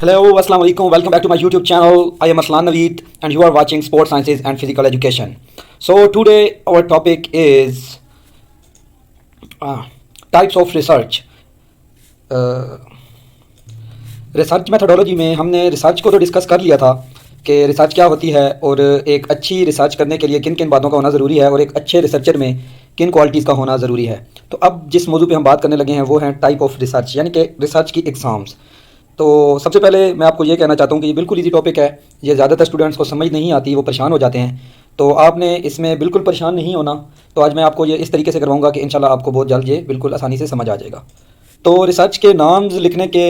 Hello, Assalamu alaikum. Welcome back to my YouTube channel. I am Aslan Naveed and you are watching Sports Sciences and Physical Education. So today our topic is types of research. Research methodology में हमने research को तो discuss कर लिया था कि research क्या होती है और एक अच्छी रिसर्च करने के लिए किन किन बातों का होना ज़रूरी है और एक अच्छे रिसर्चर में किन क्वालिटीज़ का होना ज़रूरी है। तो अब जिस मौजू पे हम बात करने लगे हैं वो है टाइप ऑफ रिसर्च, यानी कि रिसर्च की एग्ज़ाम्स। तो सबसे पहले मैं आपको ये कहना चाहता हूँ कि ये बिल्कुल इजी टॉपिक है, ये ज़्यादातर स्टूडेंट्स को समझ नहीं आती, वो परेशान हो जाते हैं। तो आपने इसमें बिल्कुल परेशान नहीं होना। तो आज मैं आपको ये इस तरीके से करवाऊँगा कि इंशाल्लाह आपको बहुत जल्द ये बिल्कुल आसानी से समझ आ जाएगा। तो रिसर्च के नाम्स लिखने के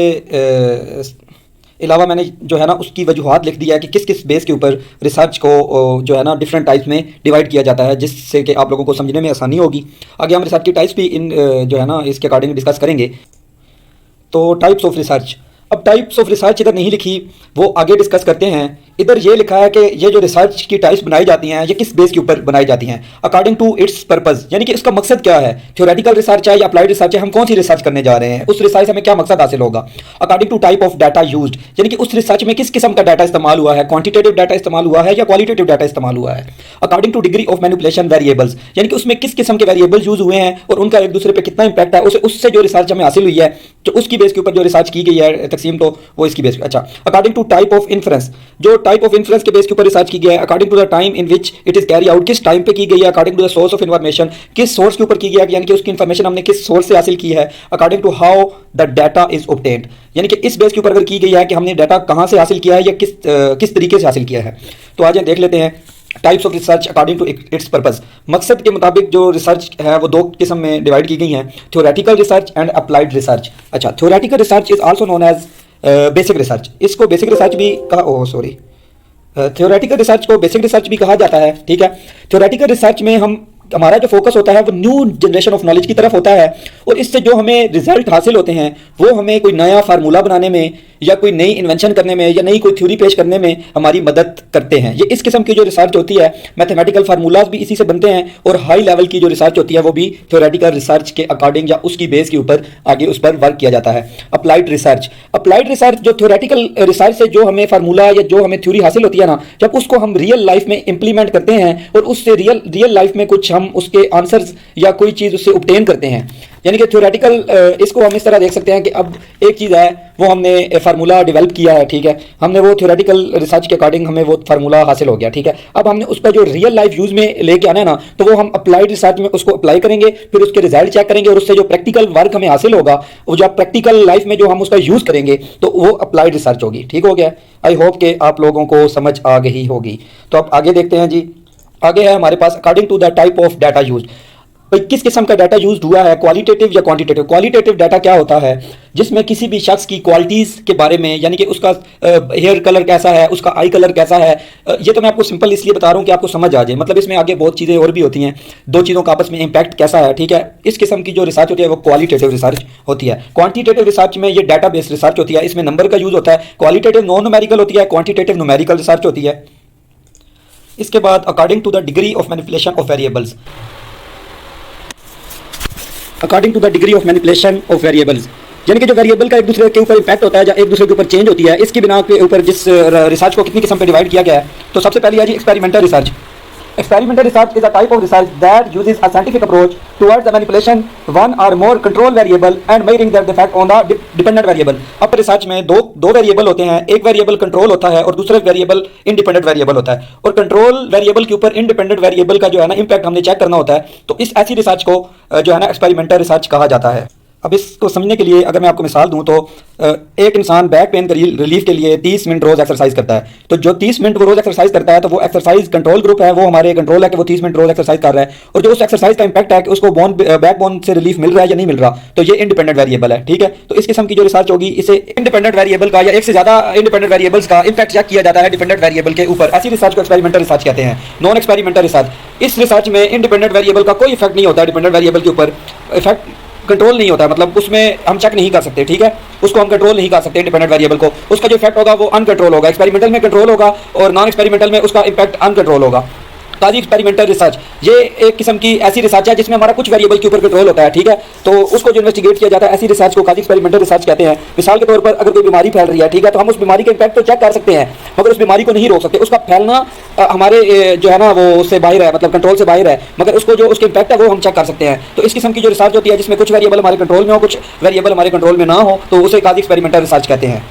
अलावा मैंने जो है ना उसकी वजूहात लिख दिया है कि किस किस बेस के ऊपर रिसर्च को जो है ना डिफरेंट टाइप्स में डिवाइड किया जाता है, जिससे कि आप लोगों को समझने में आसानी होगी। आगे हम रिसर्च की टाइप्स भी इन जो है ना इसके अकॉर्डिंग डिस्कस करेंगे। तो टाइप्स ऑफ रिसर्च, अब टाइप्स ऑफ रिसर्च इधर नहीं लिखी, वो आगे डिस्कस करते हैं। इधर ये लिखा है कि ये जो रिसर्च की टाइप्स बनाई जाती हैं ये किस बेस के ऊपर बनाई जाती हैं अकॉर्डिंग टू इट्स पर्पस, यानी कि इसका मकसद क्या है। थ्योरेटिकल रिसर्च है या अप्लाइड रिसर्च है, हम कौन सी रिसर्च करने जा रहे हैं, उस रिसर्च से हमें क्या मकसद हासिल होगा। According to type of data used, यानी कि उस रिसर्च में किस किस्म का डाटा इस्तेमाल हुआ है, क्वांटिटेटिव डाटा इस्तेमाल हुआ है या क्वालिटेटिव डाटा इस्तेमाल हुआ है। According two degree of manipulation variables, यानी कि उसमें किस किस्म के वेरिएबल्स यूज हुए हैं और उनका एक दूसरे पर कितना इंपैक्ट है, उससे जो रिसर्च हमें हासिल हुई है तो उसकी बेस के ऊपर जो रिसर्च की गई है तकसीम, तो वो इसकी बेस। अच्छा, according to type of inference, जो टाइप ऑफ इन्फ्रेंस के बेस के ऊपर रिसर्च की गई है। According to the time in which it is carry out, किस टाइम पे की गई है। According to the source of information, किस सोर्स के ऊपर की गई है, यानी कि उसकी इन्फॉर्मेशन हमने किस सोर्स से हासिल की है। According to how the data is obtained, यानी कि इस बेस के ऊपर अगर की गई है कि हमने डाटा कहाँ से हासिल किया है या किस तरीके से हासिल किया है। तो आज देख लेते हैं types of research according to its purpose. मकसद के मुताबिक जो रिसर्च है वो दो किस्म में डिवाइड की गई हैं, theoretical research and applied research. अच्छा, theoretical research is also known as basic research, इसको बेसिक रिसर्च भी कहा, थ्योरेटिकल रिसर्च को बेसिक रिसर्च भी कहा जाता है। ठीक है, थ्योरेटिकल रिसर्च में हमारा जो फोकस होता है वो न्यू जनरेशन ऑफ नॉलेज की तरफ होता है और इससे जो हमें रिजल्ट हासिल होते हैं वो हमें कोई नया फार्मूला बनाने में या कोई नई इन्वेंशन करने में या नई कोई थ्योरी पेश करने में हमारी मदद करते हैं। ये इस किस्म की जो रिसर्च होती है, मैथमेटिकल फार्मूलाज भी इसी से बनते हैं और हाई लेवल की जो रिसर्च होती है वो भी थ्योरेटिकल रिसर्च के अकॉर्डिंग या उसकी बेस के ऊपर आगे उस पर वर्क किया जाता है। अप्लाइड रिसर्च, अप्लाइड रिसर्च जो थ्योरेटिकल रिसर्च से जो हमें फार्मूला या जो हमें थ्योरी हासिल होती है ना, जब उसको हम रियल लाइफ में इंप्लीमेंट करते हैं और उससे रियल लाइफ में कुछ हम उसके आंसर्स या कोई चीज़ उससे ऑब्टेन करते हैं। यानी कि थ्योरेटिकल इसको हम इस तरह देख सकते हैं कि अब एक चीज़ है वो हमने फार्मूला डेवलप किया है, ठीक है, हमने वो थ्योरेटिकल रिसर्च के अकॉर्डिंग हमें वो फार्मूला हासिल हो गया। ठीक है, अब हमने उसका जो रियल लाइफ यूज़ में लेके आना है ना, तो वो हम अप्लाइड रिसर्च में उसको अप्लाई करेंगे, फिर उसके रिजल्ट चेक करेंगे और उससे जो प्रैक्टिकल वर्क हमें हासिल होगा वो जो प्रैक्टिकल लाइफ में जो हम उसका यूज़ करेंगे तो वो अप्लाइड रिसर्च होगी। ठीक हो गया, आई होप कि आप लोगों को समझ आ गई होगी। तो अब आगे देखते हैं जी। आगे है हमारे पास according to the type of data use, भाई किस किस्म का डाटा यूज हुआ है, क्वालिटेटिव या क्वांटिटेटिव। क्वालिटेटिव डाटा क्या होता है, जिसमें किसी भी शख्स की क्वालिटीज़ के बारे में, यानी कि उसका हेयर कलर कैसा है, उसका आई कलर कैसा है। ये तो मैं आपको सिंपल इसलिए बता रहा हूँ कि आपको समझ आ जाए, मतलब इसमें आगे बहुत चीज़ें और भी होती हैं, दो चीज़ों का आपस में इम्पैक्ट कैसा है। ठीक है, इस किस्म की जो रिसर्च होती है वो क्वालिटेटिव रिसर्च होती है। क्वांटिटेटिव रिसर्च में ये डाटा बेस्ड रिसर्च होती है, इसमें नंबर का यूज होता है। क्वालिटेटिव नॉन न्यूमेरिकल होती है, क्वांटिटेटिव न्यूमेरिकल रिसर्च होती है। इसके बाद according to the degree of manipulation of variables, according to the degree of manipulation of variables, यानी कि जो वेरिएबल का एक दूसरे के ऊपर इंपैक्ट होता है या एक दूसरे के ऊपर चेंज होती है, इसकी बिना के ऊपर जिस रिसर्च को कितनी किस्म पे डिवाइड किया गया है। तो सबसे पहले है जी experimental research. Experimental research is a type of research that uses a scientific approach towards the manipulation one or more control variable and measuring their effect on the dependent variable। अब research में दो variable होते हैं, एक variable control होता है और दूसरा वेरिएबल इंडिपेंडेंट वेरिएबल होता है, और कंट्रोल वेरिएबल के ऊपर इंडिपेंडेंट वेरिएबल का जो है ना इंपैक्ट हमने चेक करना होता है। तो इस ऐसी रिसर्च को जो है ना एक्सपेरिमेंटल रिसर्च कहा जाता है। अब इसको समझने के लिए अगर मैं आपको मिसाल दूं तो एक इंसान बैक पेन के रिलीफ के लिए 30 मिनट रोज़ एक्सरसाइज करता है। तो जो 30 मिनट वो रोज़ एक्सरसाइज करता है तो वो एक्सरसाइज कंट्रोल ग्रुप है, वो हमारे कंट्रोल है कि वो 30 मिनट रोज़ एक्सरसाइज कर रहा है, और जो उस एक्सरसाइज का इंपैक्ट है कि उसको बैक बोन से रिलीफ मिल रहा है या नहीं मिल रहा, तो ये इंडिपेंडेंट वेरिएबल है। ठीक है, तो इस किस्म की जो रिसर्च होगी इसे इंडिपेंडेंट वेरिएबल का या एक से ज़्यादा इंडिपेंडेंट वेरिएबल्स का इंपैक्ट चेक किया जाता है डिपेंडेंट वेरिएबल के ऊपर। ऐसी रिसर्च को एक्सपेरिमेंटल रिसर्च कहते हैं। नॉन एक्सपेरिमेंटल रिसर्च, इस रिसर्च में इंडिपेंडेंट वेरिएबल का कोई इफेक्ट नहीं होता, डिपेंडेंट वेरिएबल के ऊपर इफेक्ट कंट्रोल नहीं होता, मतलब उसमें हम चेक नहीं कर सकते। ठीक है, उसको हम कंट्रोल नहीं कर सकते इंडिपेंडेंट वेरिएबल को, उसका जो इफेक्ट होगा वो अनकंट्रोल होगा। एक्सपेरिमेंटल में कंट्रोल होगा और नॉन एक्सपेरिमेंटल में उसका इम्पैक्ट अनकंट्रोल होगा। काजी एक्सपेरिमेंटल रिसर्च, ये एक किस्म की ऐसी रिसर्च है जिसमें हमारा कुछ वेरिएबल के ऊपर कंट्रोल होता है, ठीक है। तो उसको जो इन्वेस्टिगेट किया जाता है, ऐसी रिसर्च को काजी एक्सपेरिमेंटल रिसर्च कहते हैं। मिसाल के तौर पर अगर कोई बीमारी फैल रही है, ठीक है, तो हम उस बीमारी के इम्पैक्ट को चेक कर सकते हैं, मगर उस बीमारी को नहीं रोक सकते। उसका फैलना हमारे जो है ना वो उससे बाहर है, मतलब कंट्रोल से बाहर है, मगर उसको जो उसके इम्पैक्ट है वो हम चेक कर सकते हैं। तो इस किस्म की जो रिसर्च होती है जिसमें कुछ वेरिएबल हमारे कंट्रोल में हो, कुछ वेरिएबल हमारे कंट्रोल में ना हो, तो उसे काजी एक्सपेरिमेंटल रिसर्च कहते हैं।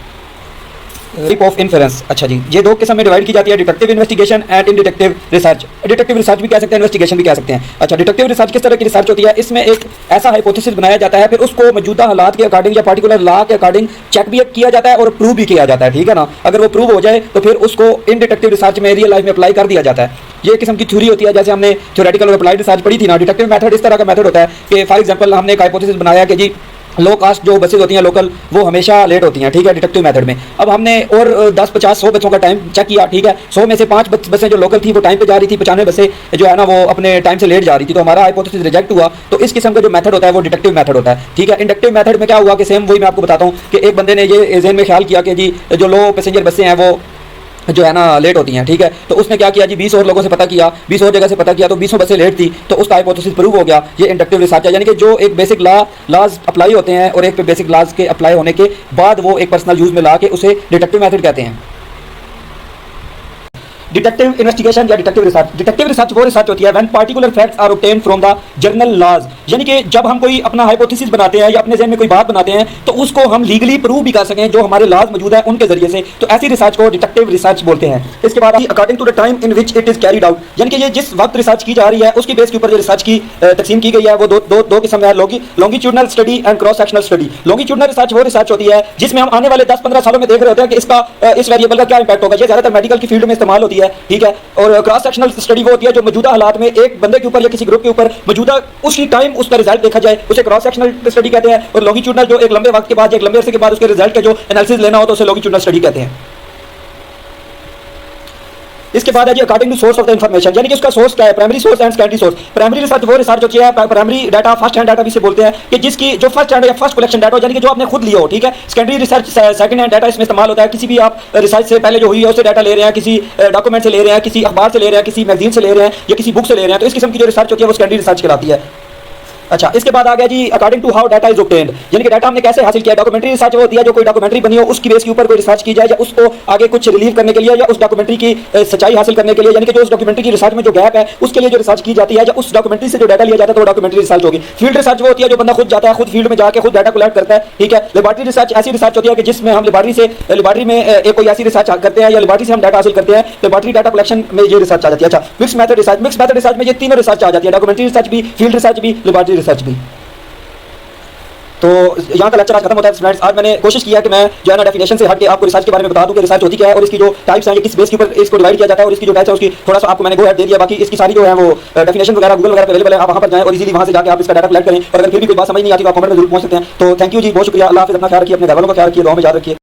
रिप ऑफ इन्फेरेंस, अच्छा जी, ये दो किस्म में डिवाइड की जाती है, detective investigation and detective research. Detective research भी कह सकते हैं, इन्वेस्टिगेशन भी कह सकते हैं। अच्छा, डिटेक्टिव रिसर्च किस तरह की रिसर्च होती है? इसमें एक ऐसा हाइपोथेसिस बनाया जाता है, फिर उसको मौजूदा हालात के अकॉर्डिंग या पर्टिकुलर लॉ के अकॉर्डिंग चेक भी किया जाता है और प्रूव भी किया जाता है, ठीक है ना। अगर वो प्रूव हो जाए तो फिर उसको इन डिटेक्टिव रिसर्च में रियल लाइफ में अप्लाई कर दिया जाता है। ये किस्म की थ्योरी होती है, जैसे हमने थ्योरेटिकल और अप्लाइड रिसर्च पढ़ी थी ना। डिटेक्टिव मेथड इस तरह का मेथड होता है कि फॉर एग्जांपल हमने एक हाइपोथेसिस बनाया कि जी लो कास्ट जो बसेज होती हैं लोकल, वो हमेशा लेट होती हैं, ठीक है, डिटेक्टिव मेथड में। अब हमने और 10, 50, 100 बसों का टाइम चेक किया, ठीक है। 100 में से 5 बसें जो लोकल थी वो टाइम पे जा रही थी, 95 बसें जो है ना वो अपने टाइम से लेट जा रही थी, तो हमारा हाइपोथेसिस रिजेक्ट हुआ। तो इस किस्म का जो मेथड होता है वो डिटेक्टिव मेथड होता है, ठीक है। इंडक्टिव मेथड में क्या हुआ कि सेम वही मैं आपको बताता हूँ कि एक बंदे ने ये ज़हन में ख्याल किया कि जी जो लो पैसेंजर बसें हैं वो जो है ना लेट होती हैं, ठीक है। तो उसने क्या किया जी, 20 और लोगों से पता किया, 20 और जगह से पता किया, तो 20 बसें लेट थी, तो उसका हाइपोथेसिस प्रूव हो गया। ये इंडक्टिव रिसर्च है, यानी कि जो एक बेसिक लॉज अप्लाई होते हैं और एक पे बेसिक लॉज के अप्लाई होने के बाद वो एक पर्सनल यूज में ला के उसे डिटेक्टिव मेथड कहते हैं। डिटेक्टिव इन्वेस्टिगेशन या डिटेक्टिव रिसर्च। डिटेक्टिव रिसर्च वो रिसर्च होती है when particular facts are obtained from the general laws, यानी कि जब हम कोई अपना हाइपोथेसिस बनाते हैं या अपने ज़हन में कोई बात बनाते हैं तो उसको हम लीगली प्रूव भी कर सकें जो हमारे लॉज मौजूद है उनके जरिए से, तो ऐसी रिसर्च को डिटेक्टिव रिसर्च बोलते हैं। इसके बाद according to the time in which it is carried out, यानी कि ये जिस वक्त रिसर्च की जा रही है उसकी बेस के ऊपर जो रिसर्च की तकसीम की गई है वो दो किस्म है, longitudinal study and cross sectional study. Longitudinal research वो रिसर्च होती है जिसमें हम आने वाले 10-15 सालों में देख रहे होते हैं कि इसका इस वेरिएबल का क्या इंपैक्ट होगा। ये ज़्यादातर मेडिकल की फील्ड में इस्तेमाल होती है, ठीक है। और क्रॉस सेक्शनल स्टडी वो होती है जो मौजूदा हालात में एक बंदे के ऊपर या किसी ग्रुप के ऊपर मौजूदा उसी टाइम उसका रिजल्ट देखा जाए, उसे क्रॉस सेक्शनल स्टडी कहते हैं। और लॉन्गिट्यूडनल जो एक लंबे वक्त के बाद, एक लंबे अरसे के बाद उसके रिजल्ट का जो एनालिसिस लेना हो तो उसे लॉन्गिट्यूडनल स्टडी कहते हैं। इसके बाद है जी according to source of the information, यानी कि उसका सोर्स क्या है, primary source and secondary source. Primary research वो रिसर्च होती है, primary data first hand data भी से बोलते हैं कि जिसकी जो फर्स्ट हैंड या फर्स्ट कलेक्शन डाटा यानी कि जो आपने खुद लिया हो, ठीक है। Secondary research second hand data इसमें इस्तेमाल होता है, किसी भी आप रिसर्च से पहले जो हुई है उससे डाटा ले रहे हैं, किसी डॉक्यूमेंट से ले रहे हैं, किसी अखबार से ले रहे हैं, किसी मैगजीन से ले रहे हैं या किसी बुक से ले रहे हैं, तो इस किस्म की जो रिसर्च होती है वो सेकेंडरी रिसर्च कहलाती है। अच्छा, इसके बाद आ गया जी according to how data is obtained, यानी कि डाटा हमने कैसे हासिल किया। डॉक्यूमेंट्री रिसर्च वो होती है जो कोई डॉक्यूमेंट्री बनी हो उसकी बेस के ऊपर कोई रिसर्च की जाए या उसको आगे कुछ रिलीव करने के लिए या उस डॉक्यूमेंट्री की सच्चाई हासिल करने के लिए, यानी कि जो उस डॉक्यूमेंट्री की रिसर्च में जो गैप है उसके लिए जो रिसर्च की जाती है या उस डॉक्यूमेंट्री से जो डाटा लिया जाता है तो वो डॉक्यूमेंट्री रिसर्च होगी। फील्ड रिसर्च वो होती है जो बंदा खुद जाता है, खुद फील्ड में जाकर खुद डाटा कलेक्ट करता है, ठीक है। लेबोरेटरी रिसर्च ऐसी रिसर्च होती है कि जिसमें हम लेबोरेटरी में एक कोई ऐसी रिसर्च करते हैं या लेबोरेटरी से हम डाटा हासिल करते हैं, लेबोरेटरी डाटा कलेक्शन में ये रिसर्च आ जाती है। अच्छा, मिक्स मेथड रिसर्च में ये तीनों रिसर्च आ जाती है, डॉक्यूमेंट्री रिसर्च भी, फील्ड रिसर्च भी, लेबोरेटरी रिसर्च भी। तो यहाँ का लेक्चर आज खत्म होता है स्टूडेंट्स। आज मैंने कोशिश किया कि मैं जो है ना डेफिनेशन से हट के आपको रिसर्च के बारे में बता दूं कि रिसर्च होती क्या है और इसकी जो टाइप्स हैं, ये किस बेस के ऊपर इसको डिवाइड किया जाता है और इसकी जो टाइप्स है उसकी थोड़ा सा आपको मैंने गो हेड दे दिया। बाकी इसकी सारी जो है वो डेफिनेशन वगैरह गूगल वगैरह अवेलेबल है, आप वहाँ पर जाएं और इजीली वहाँ से जाकर आप इसका डाटा कलेक्ट करें। और अगर फिर भी कोई बात समझ नहीं आती तो आप कमेंट में जरूर पहुँच सकते हैं। तो थैंक यू जी, बहुत शुक्रिया। अल्लाह हाफिज़, अपना ख्याल रखिए, अपने घर वालों का ख्याल रखिए, दुआ में याद रखिए।